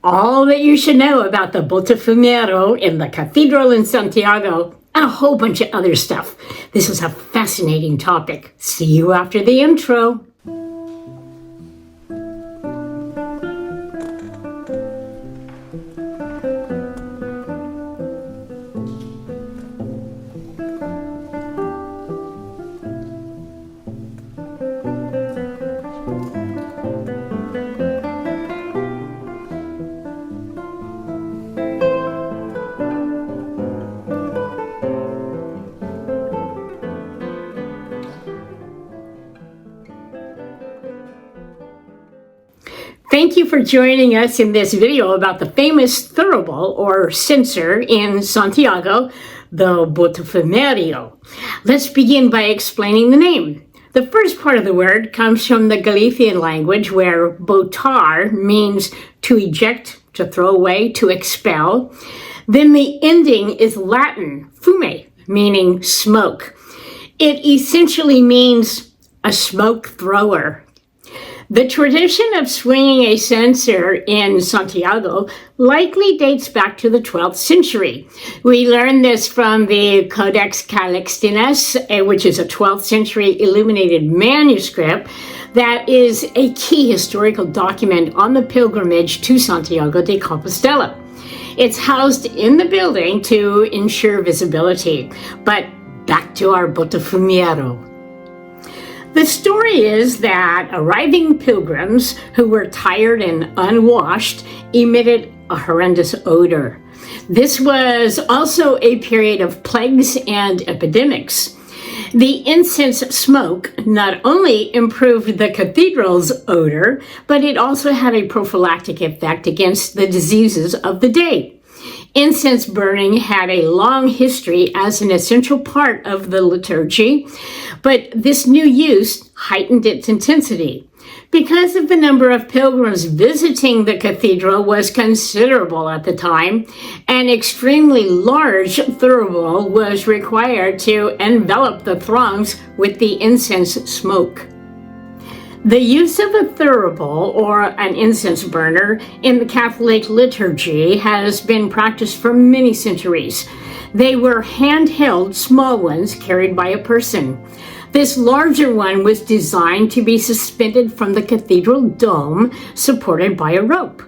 all that you should know about the Botafumeiro in the Cathedral in Santiago, and a whole bunch of other stuff. This is a fascinating topic. See you after the intro. Thank you for joining us in this video about the famous thurible or censer in Santiago, the Botafumeiro. Let's begin by explaining the name. The first part of the word comes from the Galician language where botar means to eject, to throw away, to expel. Then the ending is Latin, fume, meaning smoke. It essentially means a smoke thrower. The tradition of swinging a censer in Santiago likely dates back to the 12th century. We learn this from the Codex Calixtinus, which is a 12th century illuminated manuscript that is a key historical document on the pilgrimage to Santiago de Compostela. It's housed in the building to ensure visibility. But back to our Botafumeiro. The story is that arriving pilgrims who were tired and unwashed emitted a horrendous odor. This was also a period of plagues and epidemics. The incense smoke not only improved the cathedral's odor, but it also had a prophylactic effect against the diseases of the day. Incense burning had a long history as an essential part of the liturgy, but this new use heightened its intensity. Because of the number of pilgrims visiting the cathedral was considerable at the time, an extremely large thurible was required to envelop the throngs with the incense smoke. The use of a thurible, or an incense burner, in the Catholic liturgy has been practiced for many centuries. They were handheld small ones carried by a person. This larger one was designed to be suspended from the cathedral dome, supported by a rope.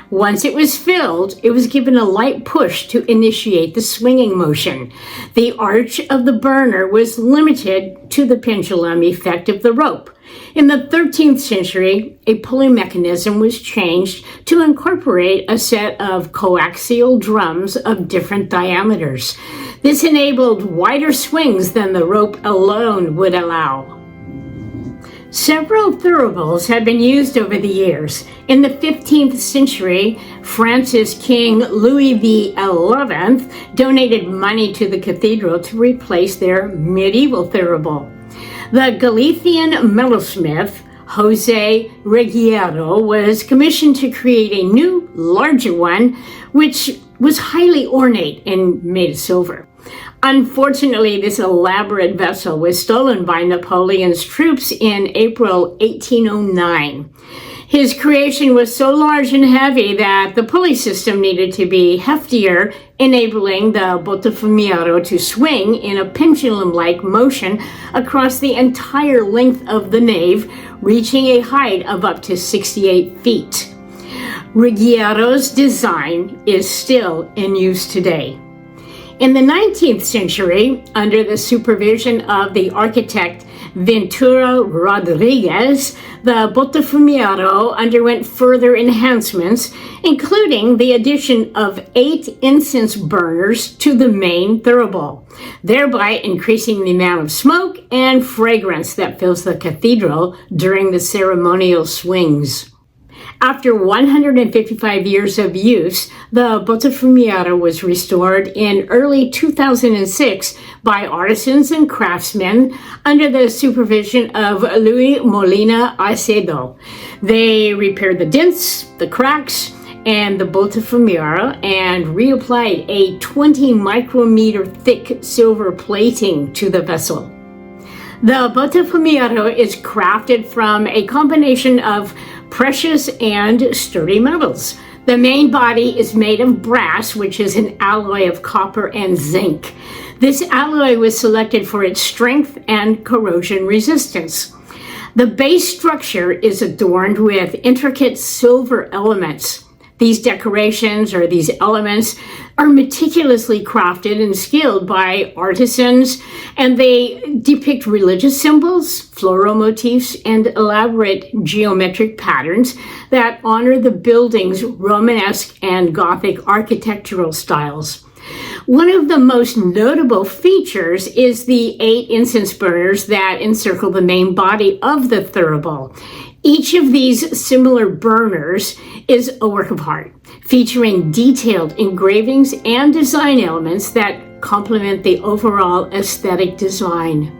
Once it was filled, it was given a light push to initiate the swinging motion. The arch of the burner was limited to the pendulum effect of the rope. In the 13th century, a pulley mechanism was changed to incorporate a set of coaxial drums of different diameters. This enabled wider swings than the rope alone would allow. Several thuribles have been used over the years. In the 15th century, France's King Louis XI donated money to the cathedral to replace their medieval thurible. The Galician metalsmith, Jose Ruggiero, was commissioned to create a new, larger one, which was highly ornate and made of silver. Unfortunately, this elaborate vessel was stolen by Napoleon's troops in April 1809. His creation was so large and heavy that the pulley system needed to be heftier, enabling the Botafumeiro to swing in a pendulum-like motion across the entire length of the nave, reaching a height of up to 68 feet. Ruggiero's design is still in use today. In the 19th century, under the supervision of the architect Ventura Rodriguez, the Botafumeiro underwent further enhancements, including the addition of 8 incense burners to the main thurible, thereby increasing the amount of smoke and fragrance that fills the cathedral during the ceremonial swings. After 155 years of use, the Botafumeiro was restored in early 2006 by artisans and craftsmen under the supervision of Luis Molina Acedo. They repaired the dents, the cracks, and the Botafumeiro and reapplied a 20 micrometer thick silver plating to the vessel. The Botafumeiro is crafted from a combination of precious and sturdy metals. The main body is made of brass, which is an alloy of copper and zinc. This alloy was selected for its strength and corrosion resistance. The base structure is adorned with intricate silver elements. These decorations, or these elements, are meticulously crafted and skilled by artisans, and they depict religious symbols, floral motifs, and elaborate geometric patterns that honor the building's Romanesque and Gothic architectural styles. One of the most notable features is the 8 incense burners that encircle the main body of the thurible. Each of these similar burners is a work of art, featuring detailed engravings and design elements that complement the overall aesthetic design.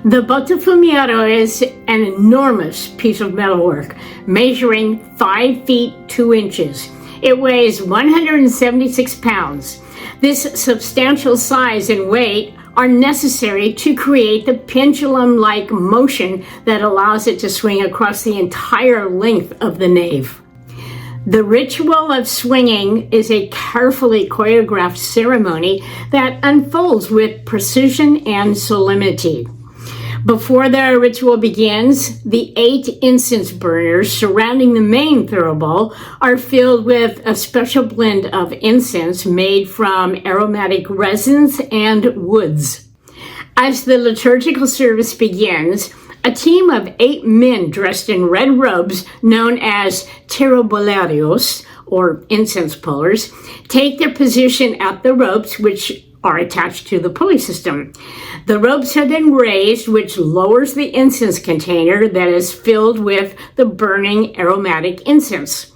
The Botafumeiro is an enormous piece of metalwork, measuring 5 feet 2 inches. It weighs 176 pounds. This substantial size and weight are necessary to create the pendulum-like motion that allows it to swing across the entire length of the nave. The ritual of swinging is a carefully choreographed ceremony that unfolds with precision and solemnity. Before the ritual begins, the 8 incense burners surrounding the main thurible are filled with a special blend of incense made from aromatic resins and woods. As the liturgical service begins, a team of 8 men dressed in red robes, known as tirobularios, or incense pullers, take their position at the ropes, which are attached to the pulley system. The ropes are then raised, which lowers the incense container that is filled with the burning aromatic incense.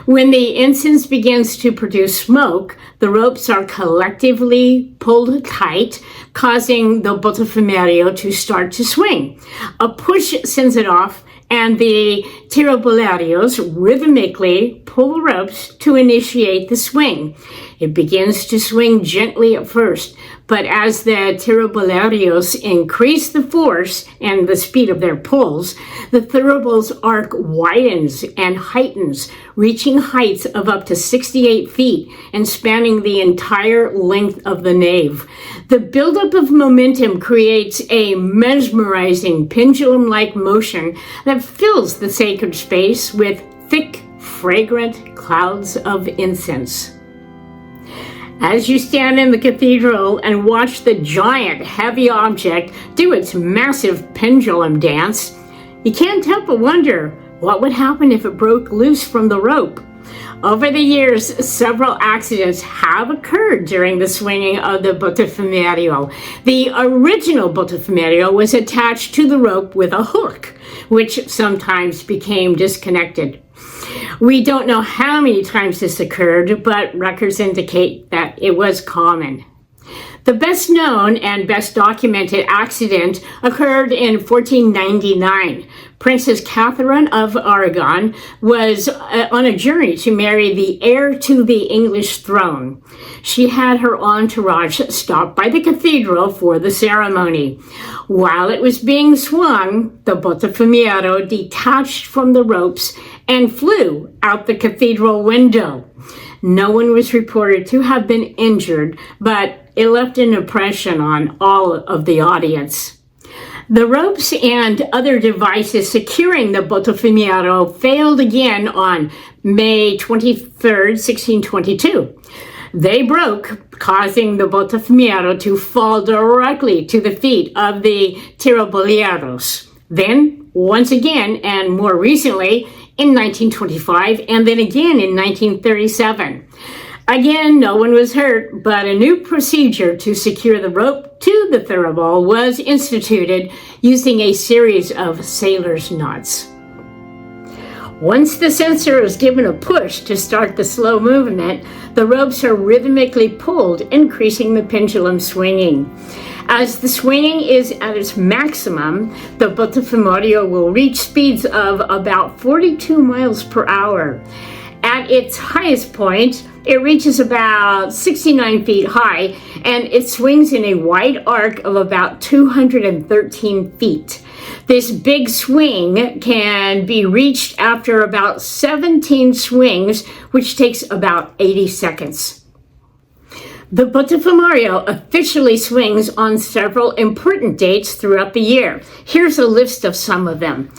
When the incense begins to produce smoke, the ropes are collectively pulled tight, causing the Botafumeiro to start to swing. A push sends it off, and the tirobularios rhythmically pull the ropes to initiate the swing. It begins to swing gently at first, but as the tirobularios increase the force and the speed of their pulls, the thurible's arc widens and heightens, reaching heights of up to 68 feet and spanning the entire length of the nave. The buildup of momentum creates a mesmerizing pendulum-like motion that fills the sacred space with thick, fragrant clouds of incense. As you stand in the cathedral and watch the giant, heavy object do its massive pendulum dance, you can't help but wonder what would happen if it broke loose from the rope. Over the years, several accidents have occurred during the swinging of the Botafumeiro. The original Botafumeiro was attached to the rope with a hook, which sometimes became disconnected. We don't know how many times this occurred, but records indicate that it was common. The best known and best documented accident occurred in 1499. Princess Catherine of Aragon was on a journey to marry the heir to the English throne. She had her entourage stopped by the cathedral for the ceremony. While it was being swung, the Botafumeiro detached from the ropes and flew out the cathedral window. No one was reported to have been injured, but it left an impression on all of the audience. The ropes and other devices securing the Botafumeiro failed again on May 23rd, 1622. They broke, causing the Botafumeiro to fall directly to the feet of the tirobularios. Then, once again, and more recently, in 1925, and then again in 1937. Again, no one was hurt, but a new procedure to secure the rope to the thurible was instituted using a series of sailor's knots. Once the censer is given a push to start the slow movement, the ropes are rhythmically pulled, increasing the pendulum swinging. As the swinging is at its maximum, the Botafumeiro will reach speeds of about 42 miles per hour. At its highest point, it reaches about 69 feet high, and it swings in a wide arc of about 213 feet. This big swing can be reached after about 17 swings, which takes about 80 seconds. The Botafumeiro officially swings on several important dates throughout the year. Here's a list of some of them.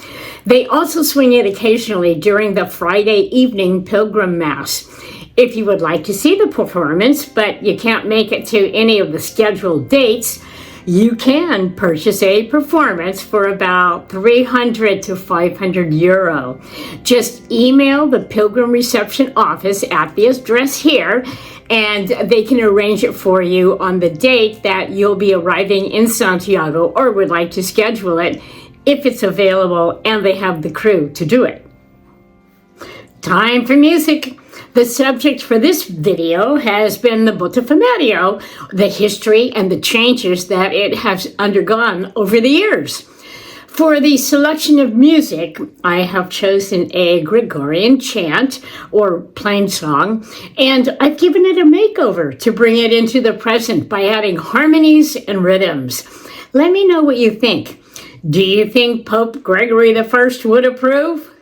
They also swing it occasionally during the Friday evening Pilgrim Mass. If you would like to see the performance, but you can't make it to any of the scheduled dates, you can purchase a performance for about 300 to 500 euro. Just email the Pilgrim reception office at the address here, and they can arrange it for you on the date that you'll be arriving in Santiago, or would like to schedule it if it's available and they have the crew to do it. Time for music. The subject for this video has been the Botafumeiro, the history and the changes that it has undergone over the years. For the selection of music, I have chosen a Gregorian chant or plain song, and I've given it a makeover to bring it into the present by adding harmonies and rhythms. Let me know what you think. Do you think Pope Gregory I would approve?